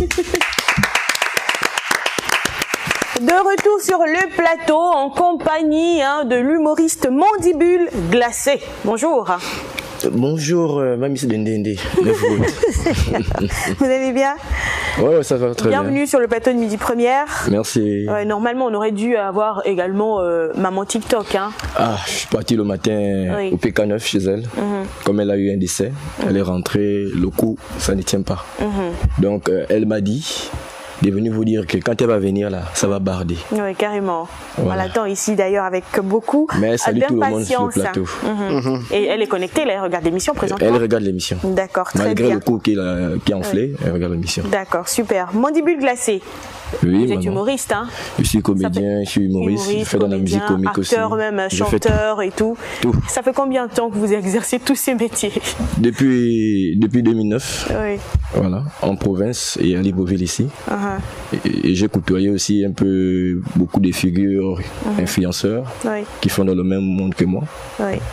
De retour sur le plateau en compagnie de l'humoriste Mandibule Glacé. Bonjour. Bonjour, Mamie Dendende. Vous allez bien? Oui, ça va très bien. Bienvenue sur le plateau de Midi Première. Merci. Normalement, on aurait dû avoir également Maman TikTok. Hein. Ah, je suis parti le matin au PK9 chez elle. Comme elle a eu un décès, elle est rentrée, le coup, ça ne tient pas. Donc, elle m'a dit de venir vous dire que quand elle va venir là, ça va barder. Oui, carrément. Voilà. On l'attend ici d'ailleurs avec beaucoup mais elle salue tout le monde sur le plateau. Et elle est connectée, elle regarde l'émission présentement. Elle regarde l'émission. D'accord, très malgré bien. le coup qui a enflé, elle regarde l'émission. D'accord, super. Mandibule Glacé. Oui, vous êtes humoriste, hein? Je suis comédien, je suis humoriste, je fais de la musique comique aussi. Acteur même, chanteur et tout. Ça fait combien de temps que vous exercez tous ces métiers? Depuis 2009, voilà, en province et à Libreville ici. Et j'ai côtoyé aussi un peu beaucoup de figures influenceurs qui font dans le même monde que moi,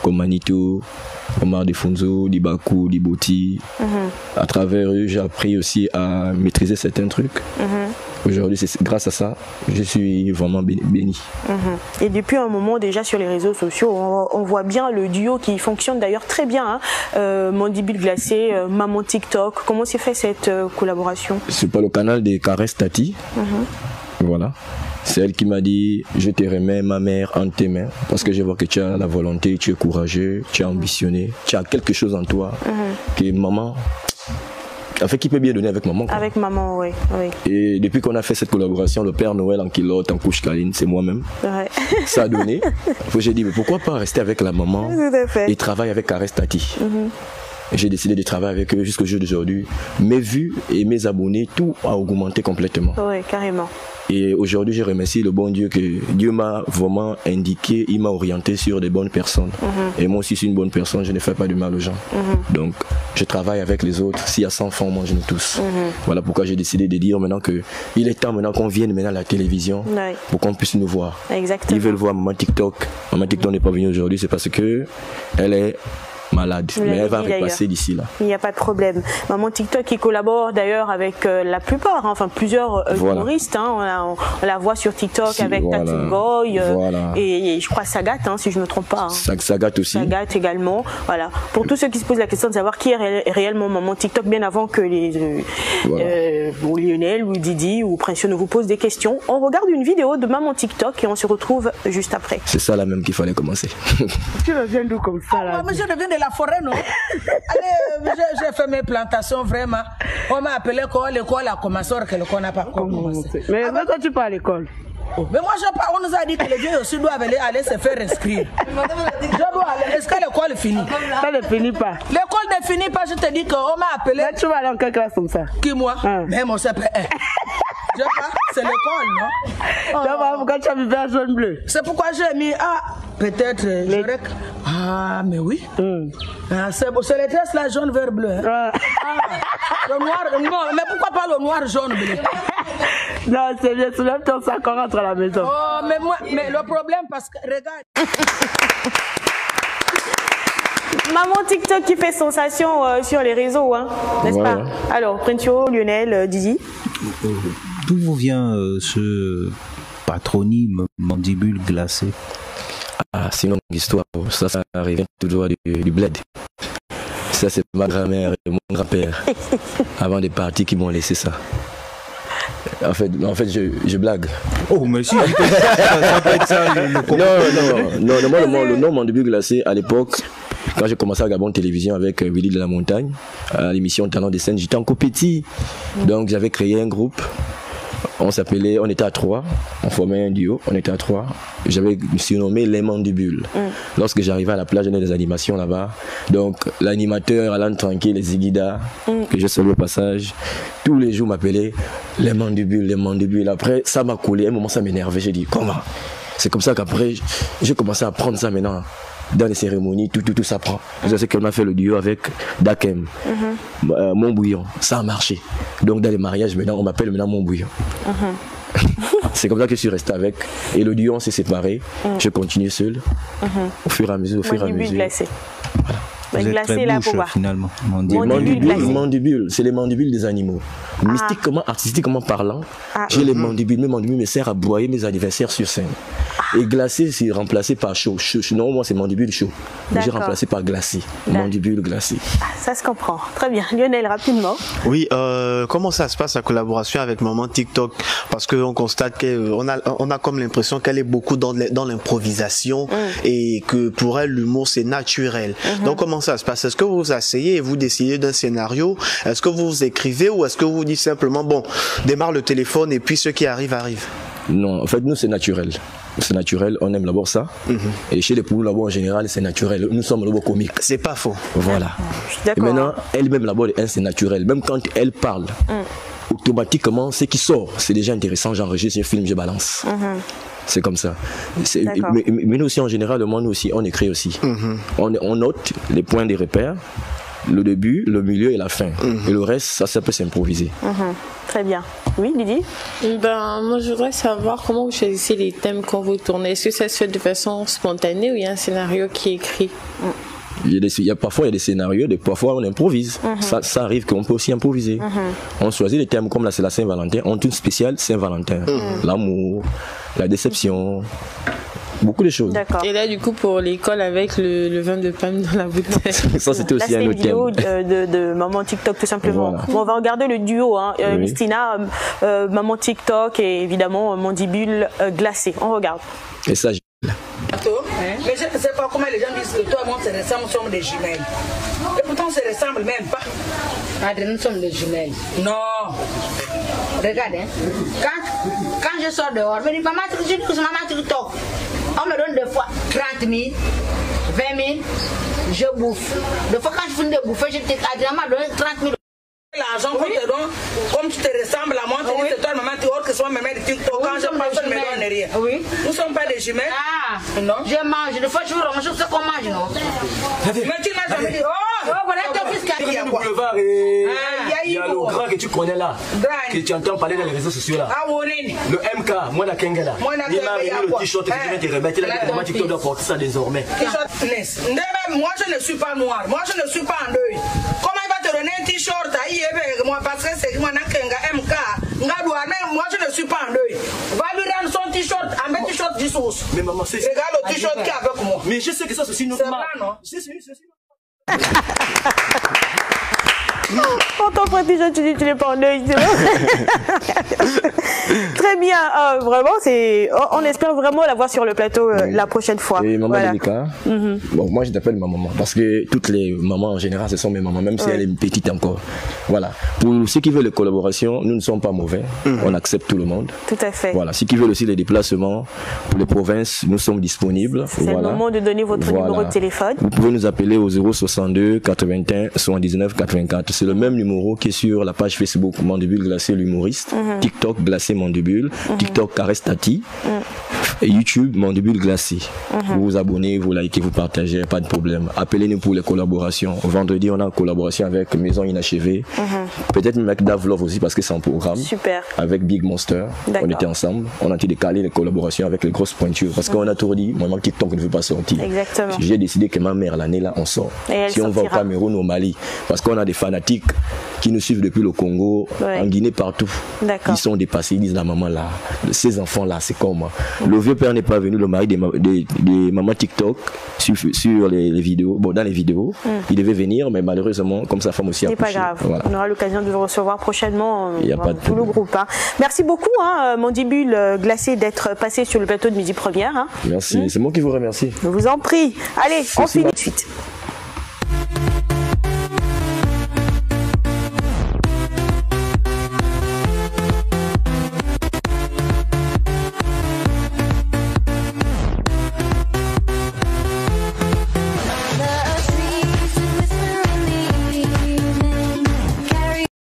comme Manito, Omar Defonzo, Dibakou, Diboti. À travers eux, j'ai appris aussi à maîtriser certains trucs. Aujourd'hui, c'est grâce à ça, je suis vraiment béni. Et depuis un moment déjà sur les réseaux sociaux, on voit bien le duo qui fonctionne d'ailleurs très bien. Mandibule Glacé, Maman TikTok. Comment s'est fait cette collaboration? C'est par le canal des Caresses Tati. Voilà. C'est elle qui m'a dit, je te remets ma mère entre tes mains parce que je vois que tu as la volonté, tu es courageux, tu es ambitionné, tu as quelque chose en toi que maman... En fait, qui peut bien donner avec maman. Quoi. Avec maman, oui. Et depuis qu'on a fait cette collaboration, le Père Noël en kilote, en couche câline, c'est moi-même. Ça a donné. J'ai dit, mais pourquoi pas rester avec la maman et travailler avec Caresse Tati. J'ai décidé de travailler avec eux jusqu'au jour d'aujourd'hui. Mes vues et mes abonnés, tout a augmenté complètement. Oui, carrément. Et aujourd'hui, je remercie le bon Dieu que Dieu m'a vraiment indiqué, il m'a orienté sur des bonnes personnes. Et moi aussi, je suis une bonne personne, je ne fais pas du mal aux gens. Donc, je travaille avec les autres. S'il y a 100 francs, on mange nous tous. Voilà pourquoi j'ai décidé de dire maintenant qu'il est temps maintenant qu'on vienne maintenant à la télévision pour qu'on puisse nous voir. Exactement. Ils veulent voir Maman TikTok. Maman TikTok n'est pas venue aujourd'hui, c'est parce que elle est malade, mais elle va repasser d'ici là. Il n'y a pas de problème. Maman TikTok qui collabore d'ailleurs avec la plupart, enfin plusieurs humoristes. On la voit sur TikTok avec Tati Boy et je crois Sagat, si je ne me trompe pas. Sagat aussi. Sagat également. Voilà. Pour tous ceux qui se posent la question de savoir qui est réellement Maman TikTok, bien avant que les Lionel ou Didi ou Princio ne vous posent des questions, on regarde une vidéo de Maman TikTok et on se retrouve juste après. C'est ça là même qu'il fallait commencer. Tu reviens d'où comme ça là? Moi je reviens de la forêt, non? Allez, j'ai fait mes plantations vraiment. On m'a appelé l'école a commencé alors que l'école n'a pas commencé. Mais quand tu pars à l'école? Mais moi, on nous a dit que les vieux aussi doivent aller se faire inscrire. Je dois aller. Est-ce que l'école finit? Ça ne finit pas. L'école ne finit pas, je te dis qu'on m'a appelé. Mais tu vas aller en quelle classe comme ça? Qui, moi? Mais moi, c'est c'est l'école, non? Pourquoi tu as mis vert, jaune, bleu? C'est pourquoi j'ai mis peut-être. Ah, mais oui. C'est les tresses là, jaune, vert, bleu. Le noir, non, mais pourquoi pas le noir, jaune, bleu? Non, c'est bien, soulève-toi, ça qu'on rentre à la maison. Oh, mais le problème, parce que, regarde. Maman TikTok qui fait sensation sur les réseaux, n'est-ce pas? Alors, Princio, Lionel, Didi. D'où vous vient ce patronyme Mandibule Glacé? Ah, c'est une longue histoire. Ça arrive toujours du bled. Ça, c'est ma grand-mère et mon grand-père. Avant de partir, qui m'ont laissé ça. En fait, je blague. Oh, mais si, ça peut être ça non, le nom Mandibule Glacé, à l'époque, quand j'ai commencé à Gabon Télévision avec Willy de la Montagne, à l'émission Talent des scènes, j'étais encore petit. Donc, j'avais créé un groupe. On était à 3, on formait un duo, on était à 3. J'avais surnommé les Mandibules. Lorsque j'arrivais à la plage, j'avais des animations là-bas. Donc l'animateur Alan Tranquille, les Ziguida, que je salue au passage, tous les jours m'appelait les Mandibules, les Mandibules. Après, ça m'a collé, à un moment ça m'énervait, j'ai dit comment? C'est comme ça qu'après, j'ai commencé à prendre ça maintenant. Dans les cérémonies, tout ça prend. Je sais qu'on a fait le duo avec Dakem, Mon Bouillon, ça a marché. Donc dans les mariages, maintenant, on m'appelle maintenant Mon Bouillon. C'est comme ça que je suis resté avec. Et le duo, on s'est séparés. Je continue seul. Au fur et à mesure, Glacé. Voilà. Vous êtes très bouche, finalement. Mandibule, c'est les mandibules des animaux. Mystiquement, artistiquement parlant, j'ai les mandibules. Mes mandibules me servent à broyer mes adversaires sur scène. Et glacé, c'est remplacé par chaud. Non, moi, c'est mandibule chaud. J'ai remplacé par glacé. Mandibule glacé. Ça se comprend. Très bien. Lionel, rapidement. Oui, comment ça se passe la collaboration avec Maman TikTok? Parce qu'on constate qu'on a comme l'impression qu'elle est beaucoup dans l'improvisation et que pour elle, l'humour, c'est naturel. Donc, comment ça se passe? Est-ce que vous vous asseyez et vous décidez d'un scénario? Est-ce que vous écrivez ou est-ce que vous dites simplement, bon, démarre le téléphone et puis ce qui arrive, arrive? Non, en fait, nous, c'est naturel. C'est naturel, on aime d'abord ça. Et chez les poules, là-bas, en général, c'est naturel. Nous sommes d'abord comiques. C'est pas faux. Voilà. Et maintenant, elle-même, là-bas, c'est naturel. Même quand elle parle, automatiquement, ce qui sort, c'est déjà intéressant. J'enregistre un film, je balance. C'est comme ça. Mais nous aussi, en général, nous aussi, on écrit aussi. On note les points des repères, le début, le milieu et la fin. Et le reste, ça peut s'improviser. Très bien. Oui, Lydie? Moi, je voudrais savoir comment vous choisissez les thèmes quand vous tournez. Est-ce que ça se fait de façon spontanée ou il y a un scénario qui est écrit? Parfois, il y a des scénarios, parfois on improvise. Ça arrive qu'on peut aussi improviser. On choisit des thèmes comme là, c'est la Saint-Valentin. On tourne spécial Saint-Valentin. L'amour, la déception. Beaucoup de choses. Et là, du coup, pour l'école avec le vin de Pam dans la bouteille. Ça, c'était aussi un autre thème. C'est une vidéo de Maman TikTok, tout simplement. Voilà. Bon, on va regarder le duo, Mystina, Maman TikTok et évidemment Mandibule glacée. On regarde. Et ça, mais je ne sais pas comment les gens disent que toi et moi, nous sommes des jumelles. Et pourtant, on ne se ressemble même pas. Nous sommes des jumelles. Non. Regarde, quand je sors dehors, je me dis, maman, TikTok. On me donne des fois 30 000, 20 000, je bouffe. Des fois, quand je finis de bouffer, je te dis, Adrien m'a donné 30 000. L'argent qu'on te donne, comme tu te ressembles à moi, tu dis c'est toi maman, tu vois que soit maman de TikTok, quand je passe, on ne me donne rien. Oui. Nous ne sommes pas des jumelles. Non. Je mange, des fois je mange ce qu'on mange, non? Mais tu n'as jamais dit, oh, voilà ton fils qui a dit quoi? Il y a le grand que tu connais là, que tu entends parler dans les réseaux sociaux là. Le MK, moi la Kengela. Il m'a remis le t-shirt que je vais te remettre, il a dit que moi TikTok doit porter ça désormais. Moi je ne suis pas noir, moi je ne suis pas en deuil. Comment il va te donner un t-shirt moi parce que c'est moi MK, moi je ne suis pas en deuil. Va lui rendre son t-shirt, un petit t-shirt du sauce. Mais maman, c'est regarde le t-shirt qui est avec moi. Mais je sais que ça c'est aussi normal. C'est vrai, non? C'est On t'en prête déjà, tu dis tu n'es pas en œil. Très bien, vraiment, on espère vraiment la voir sur le plateau la prochaine fois. Et maman Délicat, bon, moi je t'appelle ma maman parce que toutes les mamans en général ce sont mes mamans, même si elle est petite encore. Voilà. Pour ceux qui veulent les collaborations, nous ne sommes pas mauvais, on accepte tout le monde. Tout à fait. Voilà. Ceux qui veulent aussi les déplacements pour les provinces, nous sommes disponibles. C'est le moment de donner votre numéro de téléphone. Vous pouvez nous appeler au 062 81 79 84. C'est le même numéro qui est sur la page Facebook Mandibule Glacé l'humoriste, TikTok Glacé Mandibule, TikTok Caresse Tati, et YouTube Mandibule Glacé. Vous vous abonnez, vous likez, vous partagez, pas de problème. Appelez-nous pour les collaborations. Vendredi, on a une collaboration avec Maison Inachevée, peut-être même avec Davlov aussi parce que c'est un programme. Super. Avec Big Monster, on était ensemble. On a été décalé les collaborations avec les grosses pointures parce qu'on a tout dit, maman TikTok ne veut pas sortir. Exactement. J'ai décidé que ma mère l'année là, on sort. Si on va au Cameroun, au Mali, parce qu'on a des fanatiques qui nous suivent depuis le Congo, en Guinée, partout. Ils sont dépassés, ils disent la maman là, ces enfants là, c'est comme moi. Le vieux père n'est pas venu, le mari des mamans TikTok sur les vidéos, bon dans les vidéos, il devait venir, mais malheureusement, comme sa femme aussi a accouché. C'est pas grave, voilà. On aura l'occasion de vous recevoir prochainement, il y a pas de tout le groupe. Merci beaucoup, Mandibule Glacé, d'être passé sur le plateau de Midi Première. Merci, c'est moi qui vous remercie. Je vous en prie. Allez, on finit tout de suite.